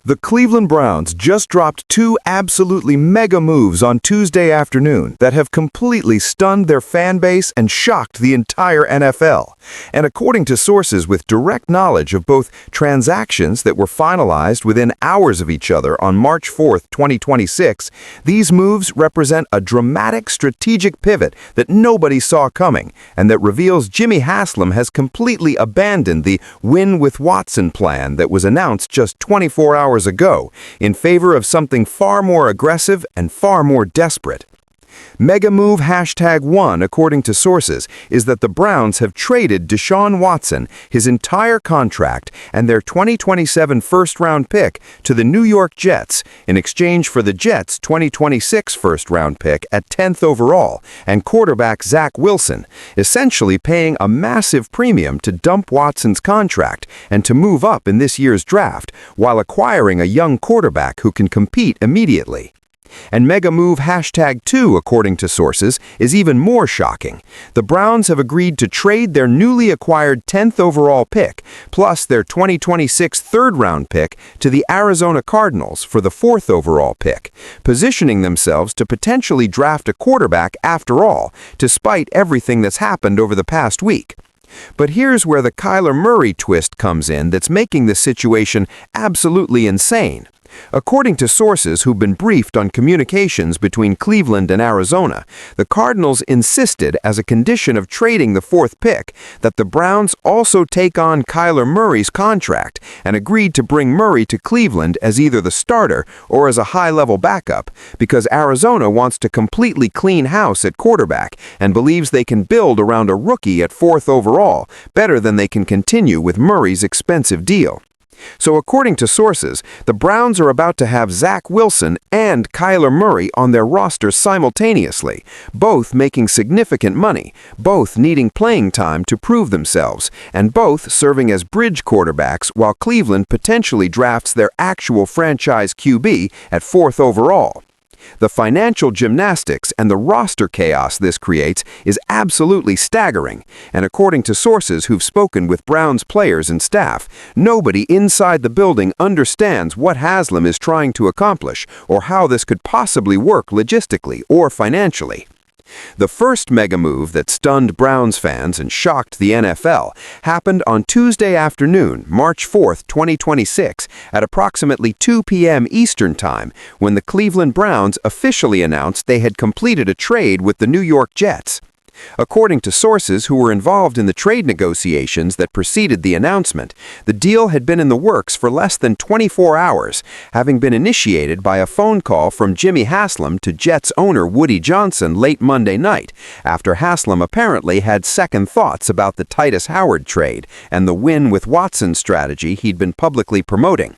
The Cleveland Browns just dropped two absolutely mega moves on Tuesday afternoon that have completely stunned their fan base and shocked the entire NFL. And according to sources with direct knowledge of both transactions that were finalized within hours of each other on March 4, 2026, these moves represent a dramatic strategic pivot that nobody saw coming and that reveals Jimmy Haslam has completely abandoned the win with Watson plan that was announced just 24 hours ago in favor of something far more aggressive and far more desperate. Mega move #1, according to sources, is that the Browns have traded Deshaun Watson, his entire contract, and their 2027 first-round pick to the New York Jets in exchange for the Jets' 2026 first-round pick at 10th overall and quarterback Zach Wilson, essentially paying a massive premium to dump Watson's contract and to move up in this year's draft while acquiring a young quarterback who can compete immediately. And mega move #2, according to sources, is even more shocking. The Browns have agreed to trade their newly acquired 10th overall pick, plus their 2026 third-round pick, to the Arizona Cardinals for the 4th overall pick, positioning themselves to potentially draft a quarterback after all, despite everything that's happened over the past week. But here's where the Kyler Murray twist comes in that's making the situation absolutely insane. According to sources who've been briefed on communications between Cleveland and Arizona, the Cardinals insisted as a condition of trading the 4th pick that the Browns also take on Kyler Murray's contract and agreed to bring Murray to Cleveland as either the starter or as a high-level backup because Arizona wants to completely clean house at quarterback and believes they can build around a rookie at 4th overall better than they can continue with Murray's expensive deal. So according to sources, the Browns are about to have Zach Wilson and Kyler Murray on their roster simultaneously, both making significant money, both needing playing time to prove themselves, and both serving as bridge quarterbacks while Cleveland potentially drafts their actual franchise QB at 4th overall. The financial gymnastics and the roster chaos this creates is absolutely staggering, and according to sources who've spoken with Browns players and staff, nobody inside the building understands what Haslam is trying to accomplish or how this could possibly work logistically or financially. The first mega move that stunned Browns fans and shocked the NFL happened on Tuesday afternoon, March 4, 2026, at approximately 2 p.m. Eastern Time, when the Cleveland Browns officially announced they had completed a trade with the New York Jets. According to sources who were involved in the trade negotiations that preceded the announcement, the deal had been in the works for less than 24 hours, having been initiated by a phone call from Jimmy Haslam to Jets owner Woody Johnson late Monday night, after Haslam apparently had second thoughts about the Titus Howard trade and the win with Watson strategy he'd been publicly promoting.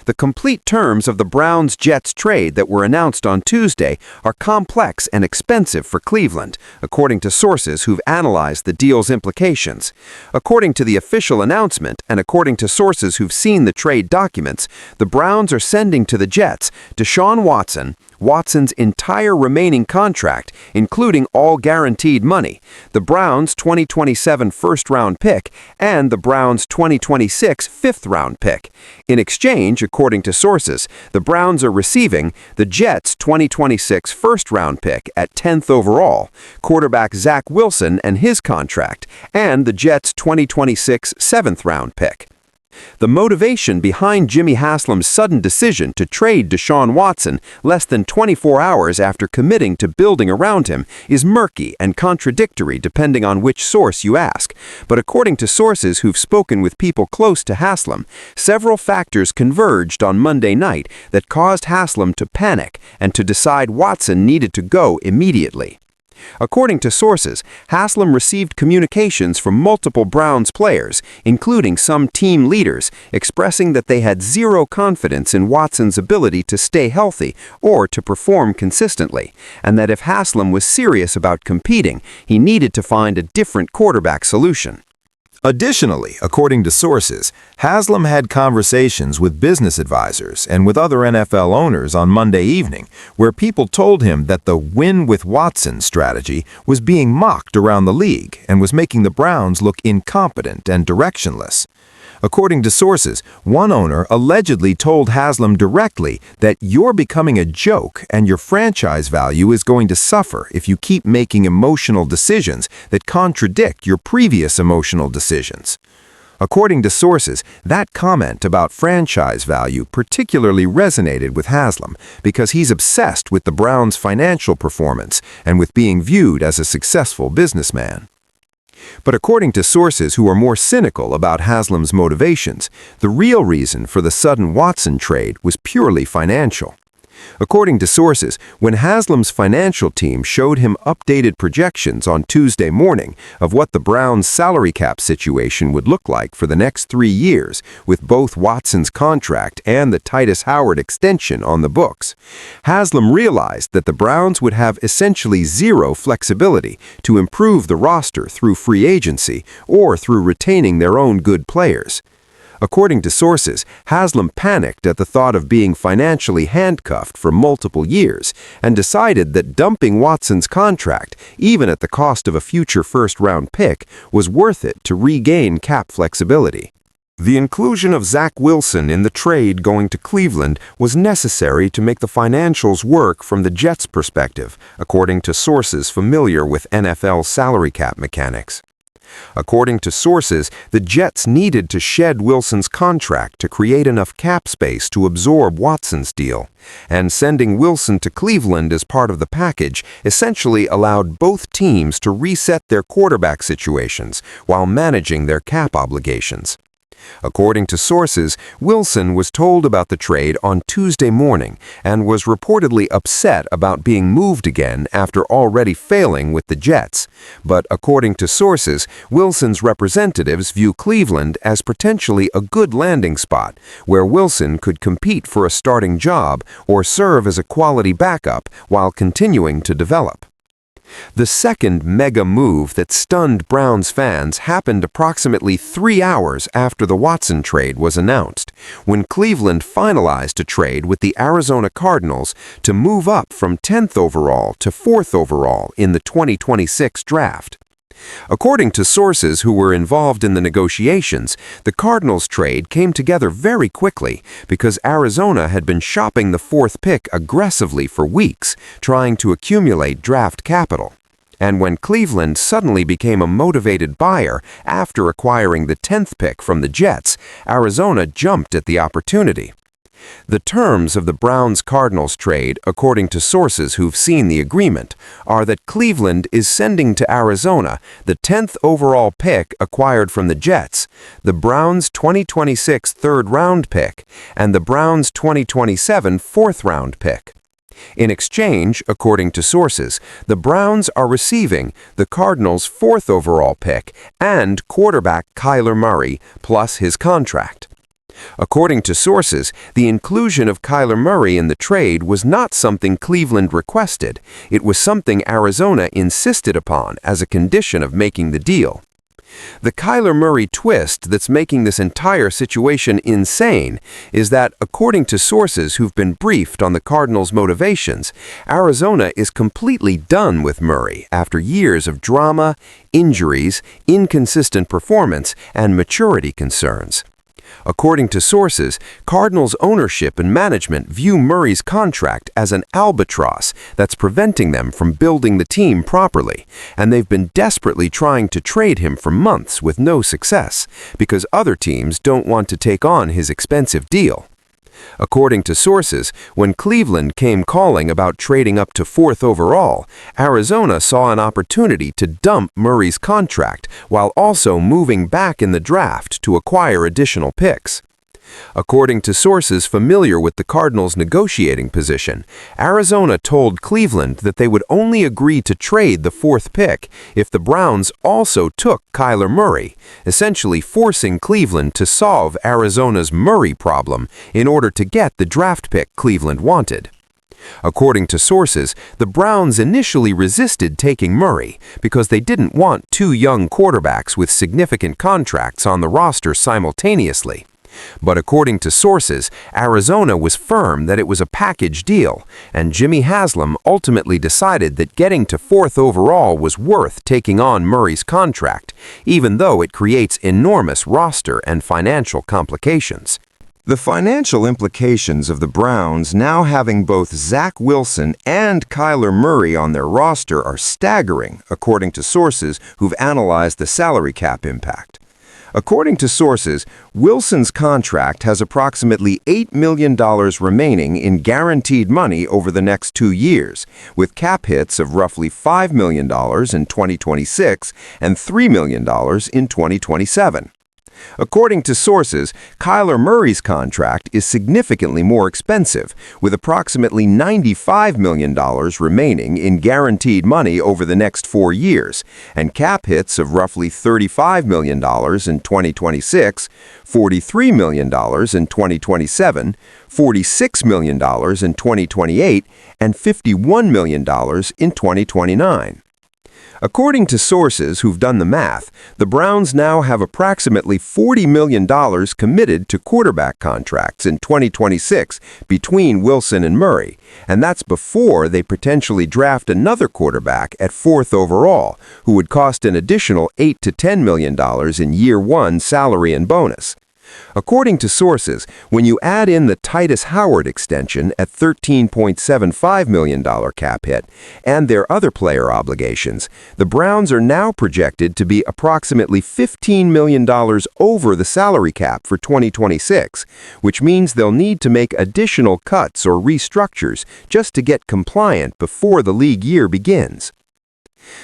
The complete terms of the Browns-Jets trade that were announced on Tuesday are complex and expensive for Cleveland, according to sources who've analyzed the deal's implications. According to the official announcement, and according to sources who've seen the trade documents, the Browns are sending to the Jets Deshaun Watson, Watson's entire remaining contract, including all guaranteed money, the Browns' 2027 first-round pick, and the Browns' 2026 fifth-round pick. In exchange, according to sources, the Browns are receiving the Jets' 2026 first-round pick at 10th overall, quarterback Zach Wilson and his contract, and the Jets' 2026 7th-round pick. The motivation behind Jimmy Haslam's sudden decision to trade Deshaun Watson less than 24 hours after committing to building around him is murky and contradictory depending on which source you ask. But according to sources who've spoken with people close to Haslam, several factors converged on Monday night that caused Haslam to panic and to decide Watson needed to go immediately. According to sources, Haslam received communications from multiple Browns players, including some team leaders, expressing that they had zero confidence in Watson's ability to stay healthy or to perform consistently, and that if Haslam was serious about competing, he needed to find a different quarterback solution. Additionally, according to sources, Haslam had conversations with business advisors and with other NFL owners on Monday evening, where people told him that the win with Watson strategy was being mocked around the league and was making the Browns look incompetent and directionless. According to sources, one owner allegedly told Haslam directly that you're becoming a joke and your franchise value is going to suffer if you keep making emotional decisions that contradict your previous emotional decisions. According to sources, that comment about franchise value particularly resonated with Haslam because he's obsessed with the Browns' financial performance and with being viewed as a successful businessman. But according to sources who are more cynical about Haslam's motivations, the real reason for the sudden Watson trade was purely financial. According to sources, when Haslam's financial team showed him updated projections on Tuesday morning of what the Browns' salary cap situation would look like for the next 3 years, with both Watson's contract and the Titus Howard extension on the books, Haslam realized that the Browns would have essentially zero flexibility to improve the roster through free agency or through retaining their own good players. According to sources, Haslam panicked at the thought of being financially handcuffed for multiple years and decided that dumping Watson's contract, even at the cost of a future first-round pick, was worth it to regain cap flexibility. The inclusion of Zach Wilson in the trade going to Cleveland was necessary to make the financials work from the Jets' perspective, according to sources familiar with NFL salary cap mechanics. According to sources, the Jets needed to shed Wilson's contract to create enough cap space to absorb Watson's deal, and sending Wilson to Cleveland as part of the package essentially allowed both teams to reset their quarterback situations while managing their cap obligations. According to sources, Wilson was told about the trade on Tuesday morning and was reportedly upset about being moved again after already failing with the Jets. But according to sources, Wilson's representatives view Cleveland as potentially a good landing spot where Wilson could compete for a starting job or serve as a quality backup while continuing to develop. The second mega move that stunned Browns fans happened approximately 3 hours after the Watson trade was announced, when Cleveland finalized a trade with the Arizona Cardinals to move up from 10th overall to 4th overall in the 2026 draft. According to sources who were involved in the negotiations, the Cardinals trade came together very quickly because Arizona had been shopping the 4th pick aggressively for weeks, trying to accumulate draft capital. And when Cleveland suddenly became a motivated buyer after acquiring the 10th pick from the Jets, Arizona jumped at the opportunity. The terms of the Browns-Cardinals trade, according to sources who've seen the agreement, are that Cleveland is sending to Arizona the 10th overall pick acquired from the Jets, the Browns' 2026 third-round pick, and the Browns' 2027 fourth-round pick. In exchange, according to sources, the Browns are receiving the Cardinals' 4th overall pick and quarterback Kyler Murray plus his contract. According to sources, the inclusion of Kyler Murray in the trade was not something Cleveland requested. It was something Arizona insisted upon as a condition of making the deal. The Kyler Murray twist that's making this entire situation insane is that, according to sources who've been briefed on the Cardinals' motivations, Arizona is completely done with Murray after years of drama, injuries, inconsistent performance, and maturity concerns. According to sources, Cardinals ownership and management view Murray's contract as an albatross that's preventing them from building the team properly, and they've been desperately trying to trade him for months with no success because other teams don't want to take on his expensive deal. According to sources, when Cleveland came calling about trading up to 4th overall, Arizona saw an opportunity to dump Murray's contract while also moving back in the draft to acquire additional picks. According to sources familiar with the Cardinals' negotiating position, Arizona told Cleveland that they would only agree to trade the 4th pick if the Browns also took Kyler Murray, essentially forcing Cleveland to solve Arizona's Murray problem in order to get the draft pick Cleveland wanted. According to sources, the Browns initially resisted taking Murray because they didn't want 2 young quarterbacks with significant contracts on the roster simultaneously. But according to sources, Arizona was firm that it was a package deal, and Jimmy Haslam ultimately decided that getting to 4th overall was worth taking on Murray's contract, even though it creates enormous roster and financial complications. The financial implications of the Browns now having both Zach Wilson and Kyler Murray on their roster are staggering, according to sources who've analyzed the salary cap impact. According to sources, Wilson's contract has approximately $8 million remaining in guaranteed money over the next 2 years, with cap hits of roughly $5 million in 2026 and $3 million in 2027. According to sources, Kyler Murray's contract is significantly more expensive, with approximately $95 million remaining in guaranteed money over the next 4 years, and cap hits of roughly $35 million in 2026, $43 million in 2027, $46 million in 2028, and $51 million in 2029. According to sources who've done the math, the Browns now have approximately $40 million committed to quarterback contracts in 2026 between Wilson and Murray, and that's before they potentially draft another quarterback at 4th overall, who would cost an additional $8 to $10 million in year 1 salary and bonus. According to sources, when you add in the Titus Howard extension at $13.75 million cap hit and their other player obligations, the Browns are now projected to be approximately $15 million over the salary cap for 2026, which means they'll need to make additional cuts or restructures just to get compliant before the league year begins.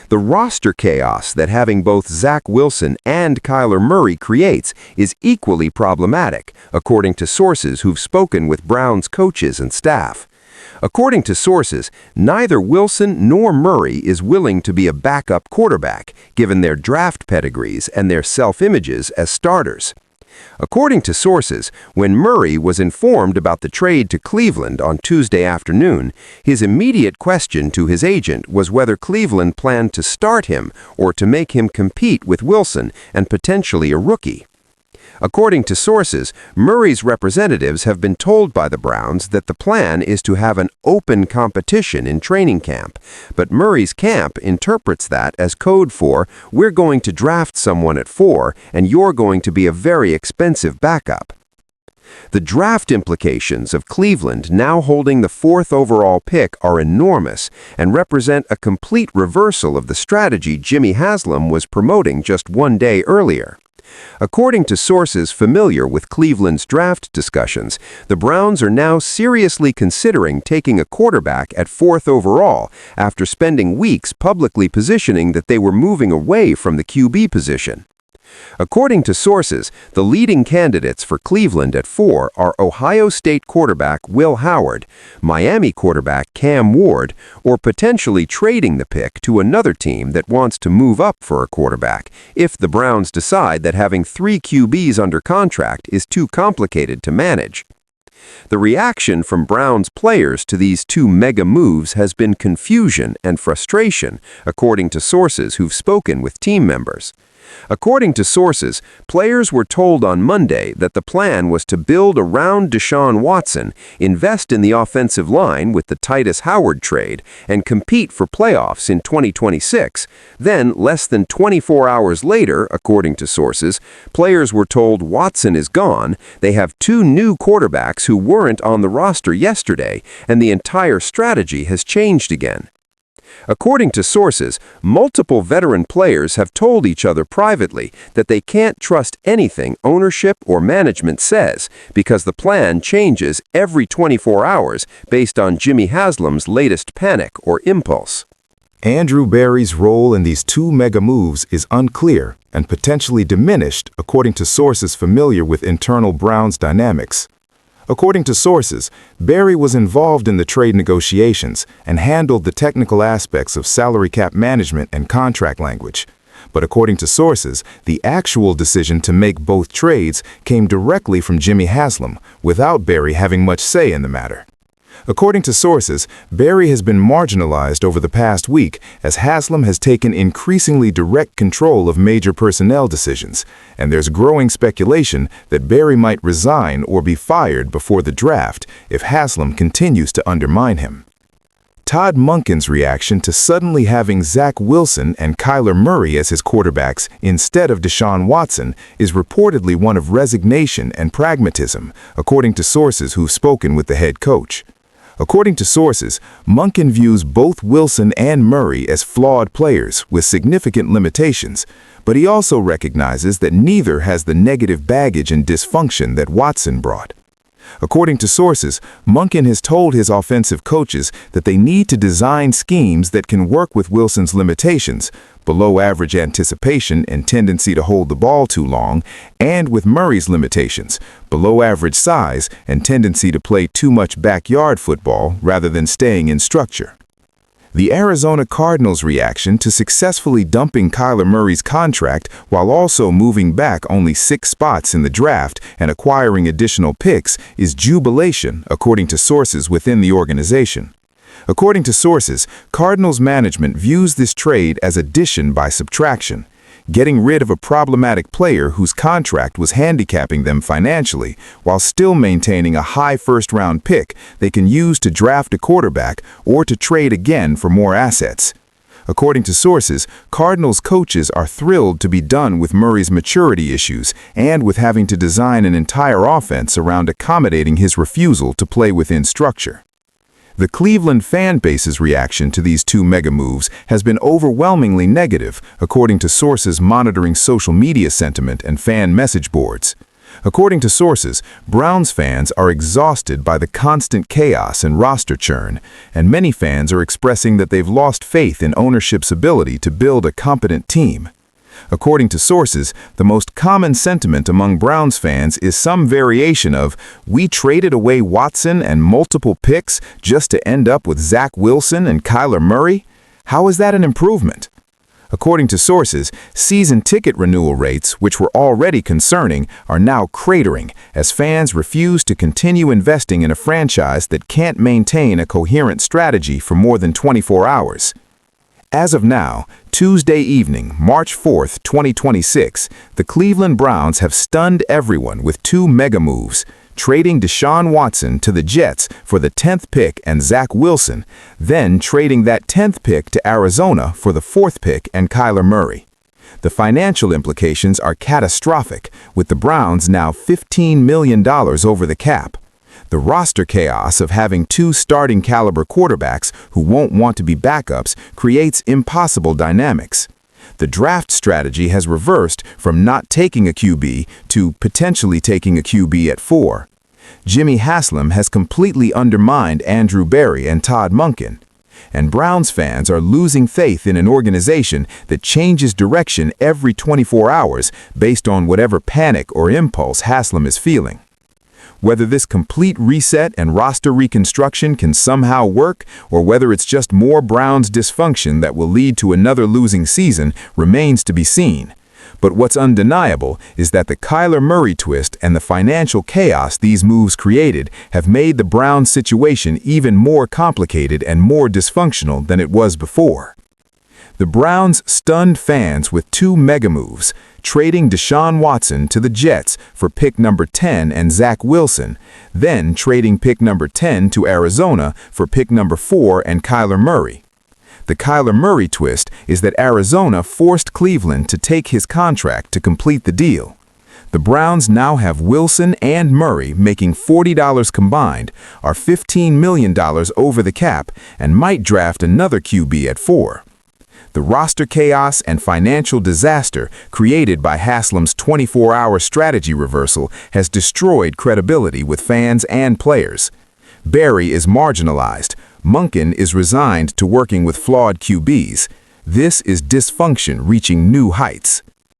The roster chaos that having both Zach Wilson and Kyler Murray creates is equally problematic, according to sources who've spoken with Browns coaches and staff. According to sources, neither Wilson nor Murray is willing to be a backup quarterback, given their draft pedigrees and their self-images as starters. According to sources, when Murray was informed about the trade to Cleveland on Tuesday afternoon, his immediate question to his agent was whether Cleveland planned to start him or to make him compete with Wilson and potentially a rookie. According to sources, Murray's representatives have been told by the Browns that the plan is to have an open competition in training camp, but Murray's camp interprets that as code for, "We're going to draft someone at 4, and you're going to be a very expensive backup." The draft implications of Cleveland now holding the 4th overall pick are enormous and represent a complete reversal of the strategy Jimmy Haslam was promoting just 1 day earlier. According to sources familiar with Cleveland's draft discussions, the Browns are now seriously considering taking a quarterback at 4th overall after spending weeks publicly positioning that they were moving away from the QB position. According to sources, the leading candidates for Cleveland at 4 are Ohio State quarterback Will Howard, Miami quarterback Cam Ward, or potentially trading the pick to another team that wants to move up for a quarterback if the Browns decide that having 3 QBs under contract is too complicated to manage. The reaction from Browns players to these 2 mega moves has been confusion and frustration, according to sources who've spoken with team members. According to sources, players were told on Monday that the plan was to build around Deshaun Watson, invest in the offensive line with the Titus Howard trade, and compete for playoffs in 2026. Then, less than 24 hours later, according to sources, players were told Watson is gone, they have 2 new quarterbacks who weren't on the roster yesterday, and the entire strategy has changed again. According to sources, multiple veteran players have told each other privately that they can't trust anything ownership or management says because the plan changes every 24 hours based on Jimmy Haslam's latest panic or impulse. Andrew Berry's role in these 2 mega moves is unclear and potentially diminished, according to sources familiar with internal Browns dynamics. According to sources, Berry was involved in the trade negotiations and handled the technical aspects of salary cap management and contract language. But according to sources, the actual decision to make both trades came directly from Jimmy Haslam, without Berry having much say in the matter. According to sources, Barry has been marginalized over the past week as Haslam has taken increasingly direct control of major personnel decisions, and there's growing speculation that Barry might resign or be fired before the draft if Haslam continues to undermine him. Todd Monken's reaction to suddenly having Zach Wilson and Kyler Murray as his quarterbacks instead of Deshaun Watson is reportedly one of resignation and pragmatism, according to sources who've spoken with the head coach. According to sources, Monken views both Wilson and Murray as flawed players with significant limitations, but he also recognizes that neither has the negative baggage and dysfunction that Watson brought. According to sources, Monken has told his offensive coaches that they need to design schemes that can work with Wilson's limitations, below-average anticipation and tendency to hold the ball too long, and with Murray's limitations, below-average size and tendency to play too much backyard football rather than staying in structure. The Arizona Cardinals' reaction to successfully dumping Kyler Murray's contract while also moving back only 6 spots in the draft and acquiring additional picks is jubilation, according to sources within the organization. According to sources, Cardinals management views this trade as addition by subtraction, getting rid of a problematic player whose contract was handicapping them financially while still maintaining a high first-round pick they can use to draft a quarterback or to trade again for more assets. According to sources, Cardinals coaches are thrilled to be done with Murray's maturity issues and with having to design an entire offense around accommodating his refusal to play within structure. The Cleveland fan base's reaction to these two mega moves has been overwhelmingly negative, according to sources monitoring social media sentiment and fan message boards. According to sources, Browns fans are exhausted by the constant chaos and roster churn, and many fans are expressing that they've lost faith in ownership's ability to build a competent team. According to sources, the most common sentiment among Browns fans is some variation of, "We traded away Watson and multiple picks just to end up with Zach Wilson and Kyler Murray? How is that an improvement?" According to sources, season ticket renewal rates, which were already concerning, are now cratering as fans refuse to continue investing in a franchise that can't maintain a coherent strategy for more than 24 hours. As of now, Tuesday evening, March 4th, 2026, the Cleveland Browns have stunned everyone with two mega moves, trading Deshaun Watson to the Jets for the 10th pick and Zach Wilson, then trading that 10th pick to Arizona for the 4th pick and Kyler Murray. The financial implications are catastrophic, with the Browns now $15 million over the cap. The roster chaos of having two starting caliber quarterbacks who won't want to be backups creates impossible dynamics. The draft strategy has reversed from not taking a QB to potentially taking a QB at 4. Jimmy Haslam has completely undermined Andrew Barry and Todd Monken. And Browns fans are losing faith in an organization that changes direction every 24 hours based on whatever panic or impulse Haslam is feeling. Whether this complete reset and roster reconstruction can somehow work, or whether it's just more Browns dysfunction that will lead to another losing season, remains to be seen. But what's undeniable is that the Kyler Murray twist and the financial chaos these moves created have made the Browns situation even more complicated and more dysfunctional than it was before. The Browns stunned fans with two mega moves, trading Deshaun Watson to the Jets for pick number 10 and Zach Wilson, then trading pick number 10 to Arizona for pick number 4 and Kyler Murray. The Kyler Murray twist is that Arizona forced Cleveland to take his contract to complete the deal. The Browns now have Wilson and Murray making $40 combined, are $15 million over the cap, and might draft another QB at 4. The roster chaos and financial disaster created by Haslam's 24-hour strategy reversal has destroyed credibility with fans and players. Barry is marginalized. Monken is resigned to working with flawed QBs. This is dysfunction reaching new heights.